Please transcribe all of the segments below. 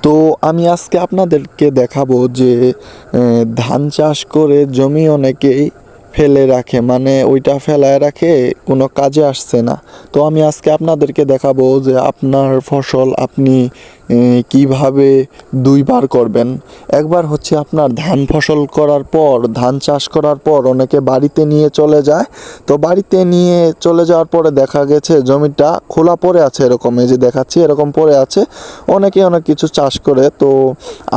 তো আমি আজকে আপনাদেরকে দেখাবো যে ধান চাষ করে জমি অনেকেই ফেলে রাখে, মানে ওইটা ফেলায় রাখে, কোনো কাজে আসছে না। তো আমি আজকে আপনাদেরকে দেখাবো যে আপনার ফসল আপনি কিভাবে দুইবার করবেন। একবার হচ্ছে আপনার ধান ফসল করার পর, ধান চাষ করার পর অনেকে বাড়িতে নিয়ে চলে যায়। তো বাড়িতে নিয়ে চলে যাওয়ার পরে দেখা গেছে জমিটা খোলা পড়ে আছে, এরকম এই যে দেখাচ্ছি এরকম পড়ে আছে। অনেকে অনেক কিছু চাষ করে। তো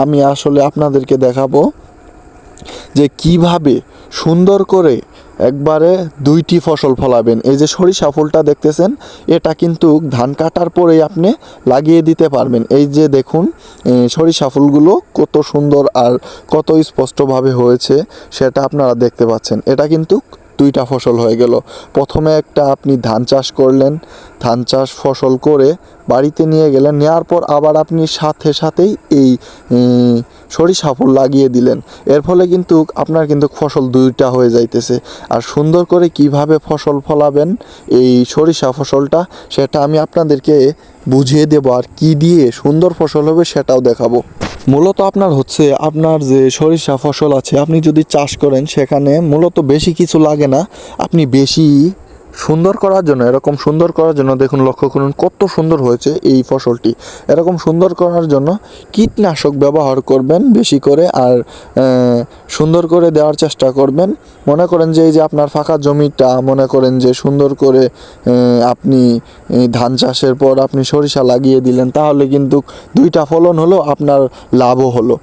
আমি আসলে আপনাদেরকে দেখাবো যে কিভাবে সুন্দর করে একবারে দুইটি ফসল ফলাবেন। এই যে সরিষা ফুলটা দেখতেছেন, এটা কিন্তু ধান কাটার পরেই আপনি লাগিয়ে দিতে পারবেন। এই যে দেখুন সরিষা ফুলগুলো কত সুন্দর আর কত স্পষ্টভাবে হয়েছে সেটা আপনারা দেখতে পাচ্ছেন। এটা কিন্তু দুইটা ফসল হয়ে গেল। প্রথমে একটা আপনি ধান চাষ করলেন, ধান চাষ ফসল করে বাড়িতে নিয়ে গেলেন, নেওয়ার পর আবার আপনি সাথে সাথেই এই সরিষা ফুল লাগিয়ে দিলেন। এর ফলে কিন্তু আপনার কিন্তু ফসল দুইটা হয়ে যাইতেছে। আর সুন্দর করে কিভাবে ফসল ফলাবেন এই সরিষা ফসলটা, সেটা আমি আপনাদেরকে বুঝিয়ে দেবো, আর কি দিয়ে সুন্দর ফসল হবে সেটাও দেখাবো। মূলত আপনার হচ্ছে আপনার যে সরিষা ফসল আছে, আপনি যদি চাষ করেন সেখানে মূলত বেশি কিছু লাগে না। আপনি বেশি সুন্দর করার জন্য, এরকম সুন্দর করার জন্য দেখুন, লক্ষ্য করুন কত সুন্দর হয়েছে এই ফসলটি। এরকম সুন্দর করার জন্য কীটনাশক ব্যবহার করবেন বেশি করে, আর সুন্দর করে দেওয়ার চেষ্টা করবেন। মনে করেন যে এই যে আপনার ফাঁকা জমিটা, মনে করেন যে সুন্দর করে আপনি ধান চাষের পর আপনি সরিষা লাগিয়ে দিলেন, তাহলে কিন্তু দুইটা ফলন হলো, আপনার লাভও হলো।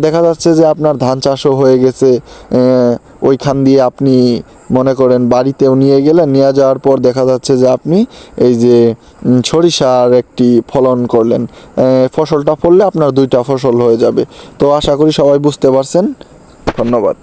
দেখা যাচ্ছে যে আপনার ধান চাষও হয়ে গেছে, ওইখান দিয়ে আপনি মনে করেন বাড়িতেও নিয়ে গেলেন, নিয়ে যাওয়ার পর দেখা যাচ্ছে যে আপনি এই যে সরিষার একটি ফলন করলেন। ফসলটা ফললে আপনার দুইটা ফসল হয়ে যাবে। তো আশা করি সবাই বুঝতে পারছেন। ধন্যবাদ।